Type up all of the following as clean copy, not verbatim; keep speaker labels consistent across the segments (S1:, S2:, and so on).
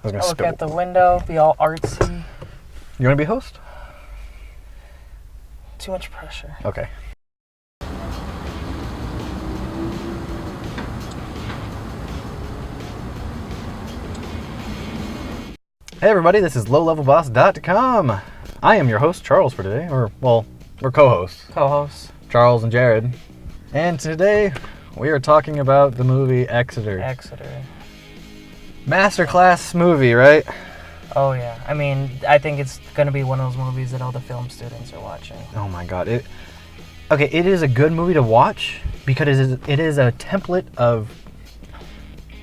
S1: was gonna
S2: I'll look
S1: spill.
S2: out the window, be all artsy.
S1: You want to be host?
S2: Too much pressure.
S1: Okay. Hey everybody, this is LowLevelBoss.com. I am your host, Charles, for today. We're co-hosts.
S2: Co-host.
S1: Charles and Jared. And today, we are talking about the movie Exeter.
S2: Exeter.
S1: Masterclass movie, right?
S2: Oh yeah. I mean, I think it's gonna be one of those movies that all the film students are watching.
S1: Oh my god. It is a good movie to watch because it is a template of,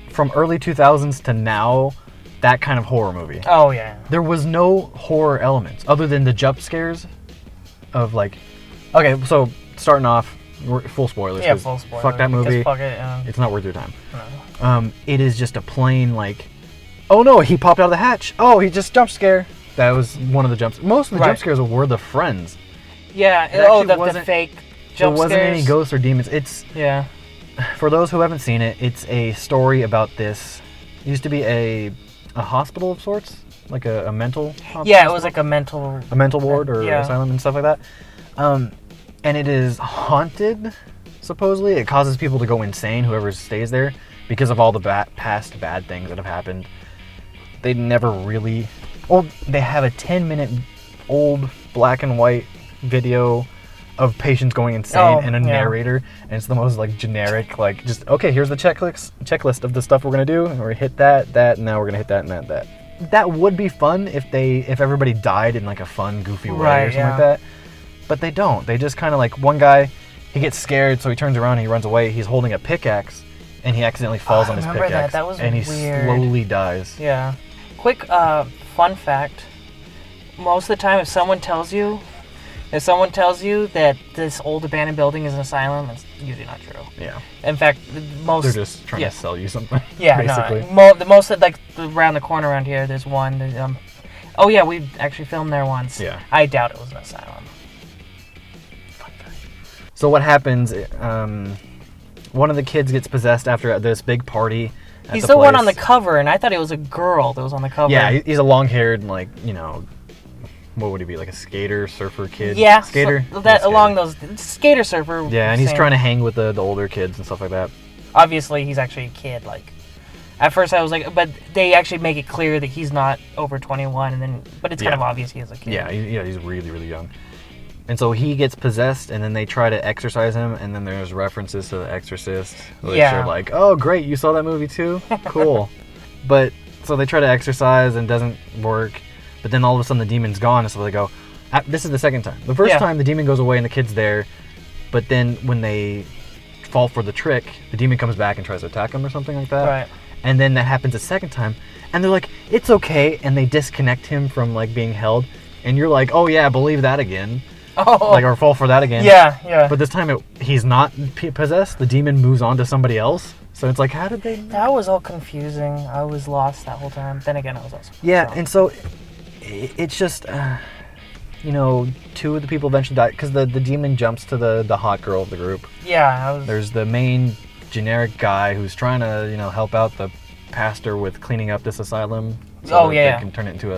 S1: from early 2000s to now, that kind of horror movie.
S2: Oh yeah.
S1: There was no horror elements other than the jump scares of like, okay, so starting off, full spoilers.
S2: Yeah, full spoilers.
S1: Fuck that movie.
S2: Fuck it.
S1: It's not worth your time.
S2: No.
S1: It is just a plain like, oh no, he popped out of the hatch. Oh, he just jump scare. That was one of the jumps. Most of the jump scares were the friends.
S2: Yeah. The fake jump
S1: scares. There wasn't any ghosts or demons.
S2: Yeah.
S1: For those who haven't seen it, it's a story about this. It used to be a hospital of sorts, like a mental hospital.
S2: Yeah, it was like a mental
S1: ward or asylum and stuff like that. And it is haunted, supposedly. It causes people to go insane, whoever stays there, because of all the past bad things that have happened. They never really... Oh, they have a 10-minute old black and white video of patients going insane and a narrator, and it's the most like generic, like just, okay, here's the checklist of the stuff we're gonna do, and we're gonna hit that, and now we're gonna hit that and that. That would be fun if everybody died in like a fun, goofy way or something like that. But they don't. They just kind of like, one guy, he gets scared, so he turns around and he runs away. He's holding a pickaxe, and he accidentally falls on his pickaxe.
S2: That was
S1: and he
S2: weird.
S1: slowly dies.
S2: Yeah. Quick fun fact. Most of the time, if someone tells you that this old abandoned building is an asylum, it's usually not true.
S1: Yeah.
S2: In fact, most...
S1: They're just trying to sell you something,
S2: yeah,
S1: basically.
S2: No. The most, like, around the corner around here, there's one. Oh, yeah, we actually filmed there once.
S1: Yeah.
S2: I doubt it was an asylum.
S1: So what happens, one of the kids gets possessed after this big party.
S2: He's the one on the cover, and I thought it was a girl that was on the cover.
S1: Yeah, he's a long-haired, like, you know... What would he be, like a skater, surfer kid?
S2: Yeah,
S1: skater.
S2: So that along those skater surfer.
S1: Yeah, and he's trying to hang with the older kids and stuff like that.
S2: Obviously, he's actually a kid. Like, at first I was like, but they actually make it clear that he's not over 21, but it's kind of obvious he is a kid.
S1: Yeah, he's really, really young. And so he gets possessed, and then they try to exorcise him, and then there's references to The Exorcist, which are like, oh great, you saw that movie too? Cool. But so they try to exorcise and it doesn't work. But then all of a sudden the demon's gone, and so they go, this is the second time. The first time the demon goes away and the kid's there, but then when they fall for the trick, the demon comes back and tries to attack them or something like that.
S2: Right.
S1: And then that happens a second time, and they're like, it's okay, and they disconnect him from like being held, and you're like, oh yeah, believe that again.
S2: Oh.
S1: Like, or fall for that again.
S2: Yeah.
S1: But this time he's not possessed, the demon moves on to somebody else. So it's like, how did they...
S2: That was all confusing. I was lost that whole time. Then again, I was also...
S1: Yeah, and so... It's just, you know, two of the people eventually die because the demon jumps to the hot girl of the group.
S2: Yeah,
S1: There's the main generic guy who's trying to, you know, help out the pastor with cleaning up this asylum. So they can turn it into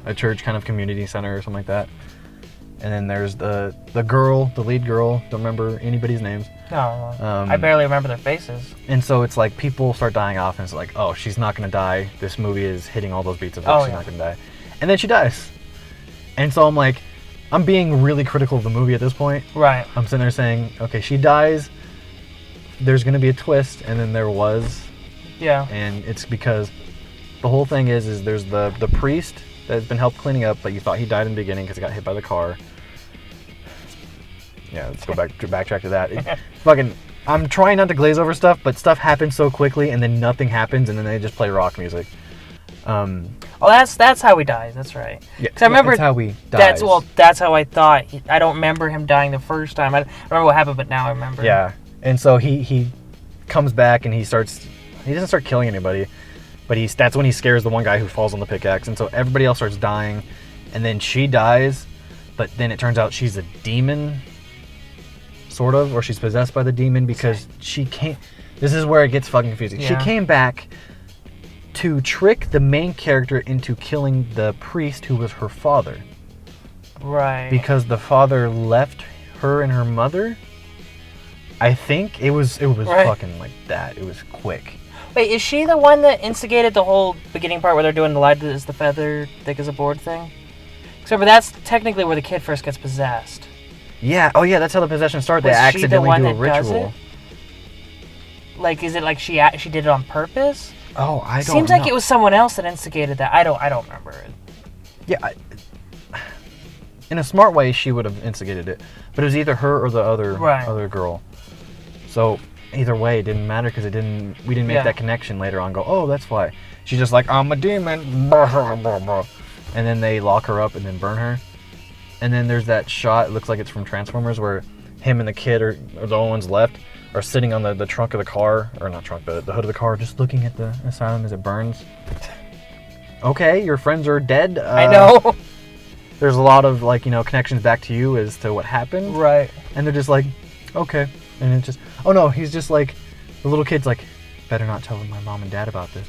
S1: a church kind of community center or something like that. And then there's the girl, the lead girl. Don't remember anybody's names.
S2: No, I barely remember their faces.
S1: And so it's like people start dying off, and it's like, oh, she's not gonna die. This movie is hitting all those beats of she's not gonna die. And then she dies. And so I'm like, I'm being really critical of the movie at this point.
S2: Right.
S1: I'm sitting there saying, okay, she dies. There's going to be a twist. And then there was.
S2: Yeah.
S1: And it's because the whole thing is there's the priest that's been helped cleaning up, but you thought he died in the beginning because he got hit by the car. Yeah, let's go backtrack to that. I'm trying not to glaze over stuff, but stuff happens so quickly and then nothing happens and then they just play rock music.
S2: That's how he dies. That's right.
S1: Yeah,
S2: I remember
S1: that's how he dies.
S2: That's how I thought. I don't remember him dying the first time. I don't remember what happened, but now I remember.
S1: Yeah, and so he comes back and he doesn't start killing anybody, but that's when he scares the one guy who falls on the pickaxe, and so everybody else starts dying, and then she dies, but then it turns out she's a demon, sort of, or she's possessed by the demon because she can't. This is where it gets fucking confusing.
S2: Yeah.
S1: She came back to trick the main character into killing the priest who was her father.
S2: Right.
S1: Because the father left her and her mother. I think it was
S2: Right.
S1: fucking like that. It was quick.
S2: Wait, is she the one that instigated the whole beginning part where they're doing the light is the feather, thick as a board thing? Except for that's technically where the kid first gets possessed.
S1: Yeah. Oh yeah, that's how the possession started. They
S2: Was she the
S1: accidentally
S2: one
S1: do a
S2: that does
S1: ritual.
S2: Like, is it like she did it on purpose?
S1: Oh, I don't
S2: Seems
S1: know.
S2: like it was someone else that instigated that. I don't remember it.
S1: Yeah. In a smart way, she would have instigated it, but it was either her or the other girl. So either way, it didn't matter because we didn't make that connection later on. Go, oh, that's why. She's just like, I'm a demon, and then they lock her up and then burn her. And then there's that shot. It looks like it's from Transformers where him and the kid are the only ones left. Are sitting on the trunk of the car, or not trunk, but the hood of the car, just looking at the asylum as it burns. Okay, your friends are dead.
S2: I know.
S1: There's a lot of connections back to you as to what happened.
S2: Right.
S1: And they're just like, okay, and it's just, oh no, he's just like, the little kid's like, better not tell my mom and dad about this.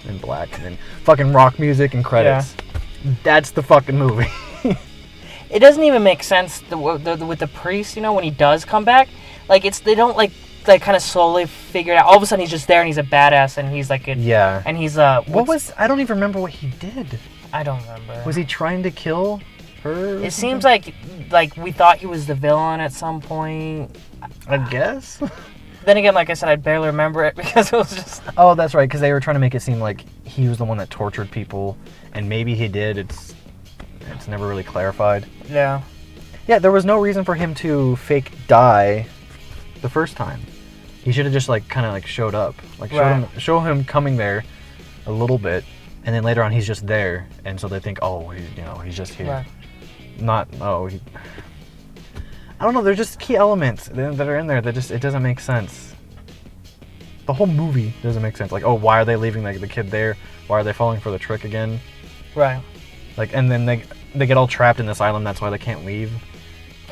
S1: In black, and then fucking rock music and credits. Yeah. That's the fucking movie.
S2: It doesn't even make sense with the priest. When he does come back. Like, they don't, like kind of slowly figure it out. All of a sudden, he's just there, and he's a badass, and he's, like,
S1: yeah.
S2: And he's,
S1: I don't even remember what he did.
S2: I don't remember.
S1: Was he trying to kill her?
S2: It seems like we thought he was the villain at some point.
S1: I guess?
S2: Then again, like I said, I barely remember it, because it was just...
S1: Oh, that's right, because they were trying to make it seem like he was the one that tortured people, and maybe he did. It's never really clarified.
S2: Yeah.
S1: Yeah, there was no reason for him to fake die the first time. He should have just kind of showed up, show him coming there a little bit, and then later on he's just there, and so they think, oh, he's just here.
S2: Right.
S1: Not I don't know. There's just key elements that are in there that it doesn't make sense. The whole movie doesn't make sense. Like, oh, why are they leaving the kid there? Why are they falling for the trick again?
S2: Right.
S1: And then they get all trapped in the asylum. That's why they can't leave.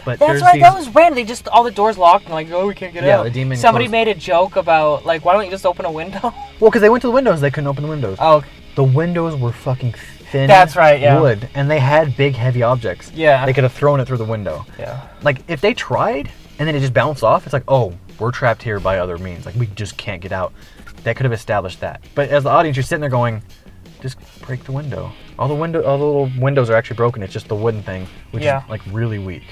S1: But
S2: that's right. That was random. They just all the doors locked and oh, we can't get out.
S1: Yeah, the demon.
S2: Somebody made a joke about why don't you just open a window?
S1: Well, because they went to the windows, they couldn't open the windows.
S2: Oh, okay.
S1: The windows were fucking thin.
S2: That's right. Yeah.
S1: Wood, and they had big, heavy objects.
S2: Yeah.
S1: They could have thrown it through the window.
S2: Yeah.
S1: If they tried and then it just bounced off, it's like, oh, we're trapped here by other means. We just can't get out. They could have established that. But as the audience, you're sitting there going, just break the window. All the little windows are actually broken. It's just the wooden thing, which is really weak.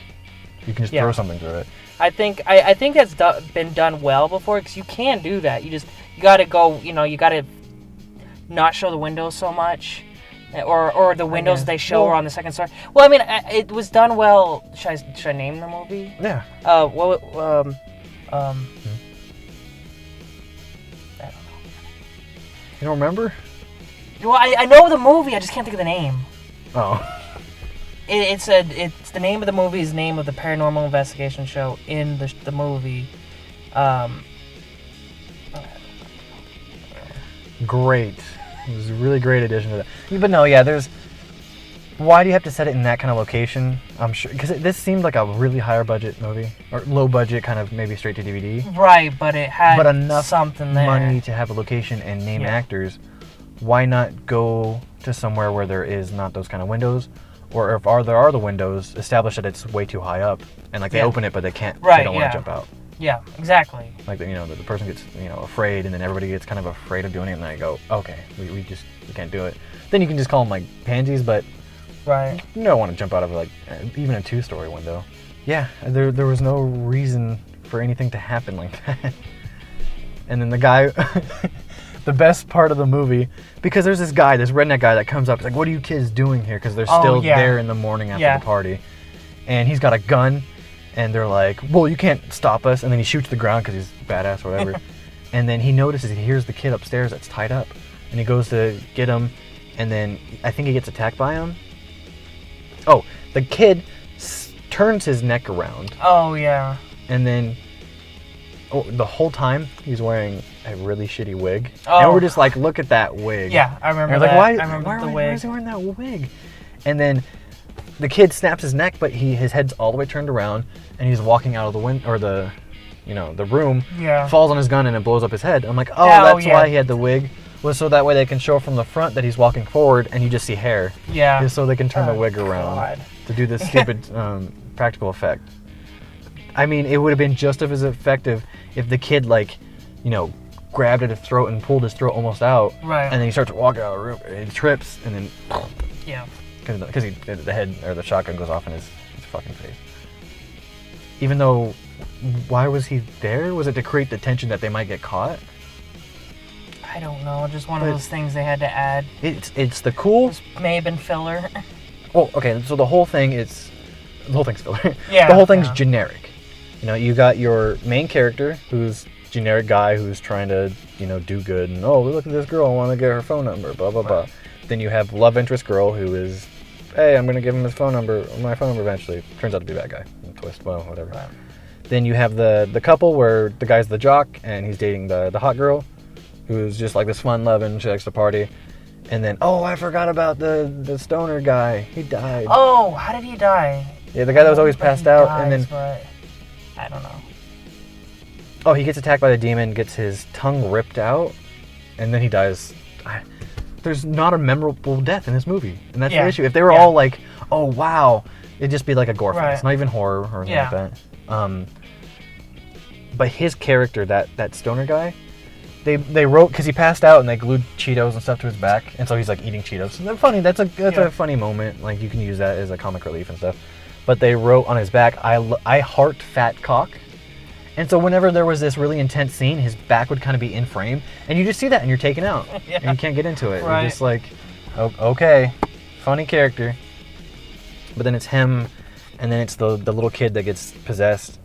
S1: You can just throw something through it.
S2: I think that's been done well before, because you can do that. You gotta go. You gotta not show the windows so much, or the windows they show are on the second story. Well, I mean, it was done well. Should I name the movie?
S1: Yeah.
S2: I don't know.
S1: You don't remember?
S2: Well, I know the movie. I just can't think of the name.
S1: Oh.
S2: It's the name of the movie is the name of the paranormal investigation show in the movie.
S1: Great. It was a really great addition to that. But no, yeah, why do you have to set it in that kind of location? I'm sure, because this seemed like a really higher budget movie, or low budget, kind of maybe straight to DVD.
S2: Right, but it had
S1: enough
S2: something there.
S1: Money to have a location and name actors. Why not go to somewhere where there is not those kind of windows? Or if there are the windows, establish that it's way too high up, and they open it, but they can't.
S2: Right,
S1: they don't want to jump out.
S2: Yeah, exactly.
S1: The person gets afraid, and then everybody gets kind of afraid of doing it, and they go, okay, we can't do it. Then you can just call them pansies, but
S2: right.
S1: You don't want to jump out of even a 2-story window. Yeah, there was no reason for anything to happen like that. And then the guy. The best part of the movie, because there's this redneck guy that comes up. He's like, what are you kids doing here? Because they're still there in the morning after the party. And he's got a gun, and they're like, well, you can't stop us. And then he shoots the ground because he's badass or whatever. And then he hears the kid upstairs that's tied up. And he goes to get him, and then I think he gets attacked by him. Oh, the kid turns his neck around.
S2: Oh, yeah.
S1: And then... Oh, the whole time he's wearing a really shitty wig,
S2: and
S1: we're just like, look at that wig.
S2: Yeah, I remember
S1: and
S2: that.
S1: Like,
S2: I remember the wig.
S1: Why is he wearing that wig? And then the kid snaps his neck, but his head's all the way turned around, and he's walking out of the the room.
S2: Yeah.
S1: Falls on his gun and it blows up his head. I'm like, that's why he had the wig. was so that way they can show from the front that he's walking forward, and you just see hair.
S2: Yeah.
S1: Just so they can turn the wig around
S2: God.
S1: to do this stupid practical effect. I mean, it would have been just as effective if the kid, like, grabbed at his throat and pulled his throat almost out.
S2: Right.
S1: And then he starts to walk out of the room, and he trips, and then...
S2: Yeah.
S1: Because the head, or the shotgun goes off in his fucking face. Even though, why was he there? Was it to create the tension that they might get caught?
S2: I don't know. Just one of those things they had to add.
S1: It's the cool...
S2: This may have been filler.
S1: Oh, okay, so the whole thing's filler.
S2: Yeah.
S1: The whole thing's generic. You got your main character, who's generic guy who's trying to, do good, and look at this girl, I want to get her phone number, blah, blah, blah. Then you have love interest girl who is, hey, I'm going to give him my phone number eventually. Turns out to be a bad guy. Twist, well, whatever. Right. Then you have the couple where the guy's the jock, and he's dating the hot girl, who's just like this fun-loving, she likes to party. And then, I forgot about the stoner guy. He died.
S2: Oh, how did he die?
S1: Yeah, the guy that was always passed out, and then...
S2: But I don't know.
S1: Oh, he gets attacked by the demon, gets his tongue ripped out, and then he dies. There's not a memorable death in this movie, and that's the issue. If they were all like, oh, wow, it'd just be like a gore fest. It's not even horror or anything like that. But his character, that stoner guy, they wrote, because he passed out and they glued Cheetos and stuff to his back, and so he's like eating Cheetos. And they're funny. That's a funny moment. Like, you can use that as a comic relief and stuff. But they wrote on his back, I heart fat cock. And so whenever there was this really intense scene, his back would kind of be in frame, and you just see that and you're taken out. And you can't get into it. Right. You're just like, okay, funny character. But then it's him, and then it's the little kid that gets possessed.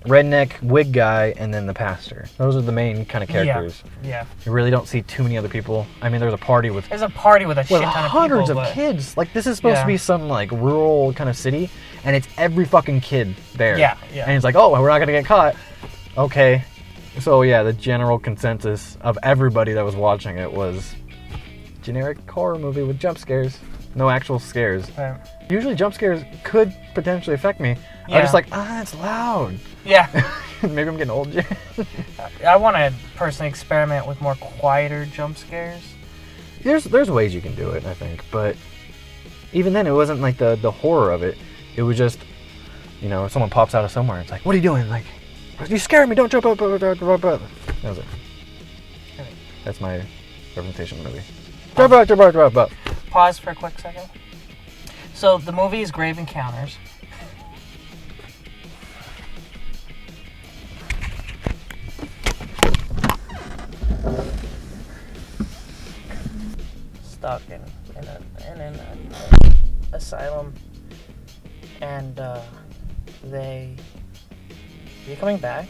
S1: Redneck, wig guy, and then the pastor. Those are the main kind of characters.
S2: Yeah.
S1: You really don't see too many other people. I mean, there's a party with...
S2: There's a party with a shit ton of people.
S1: Hundreds of kids. Like, this is supposed to be some, like, rural kind of city, and it's every fucking kid there.
S2: Yeah.
S1: And it's like, we're not going to get caught. Okay. So, the general consensus of everybody that was watching it was generic horror movie with jump scares. No actual scares.
S2: Right.
S1: Usually jump scares could potentially affect me. Yeah. I'm just like, it's loud.
S2: Yeah.
S1: Maybe I'm getting old.
S2: I want to personally experiment with more quieter jump scares.
S1: There's ways you can do it, I think, but even then, it wasn't like the horror of it. It was just, if someone pops out of somewhere, it's like, what are you doing? Like, you scared me, don't jump up. That was it. That's my representation of the movie. Jump up.
S2: Pause for a quick second. So the movie is Grave Encounters. Stuck in an asylum, and are you coming back?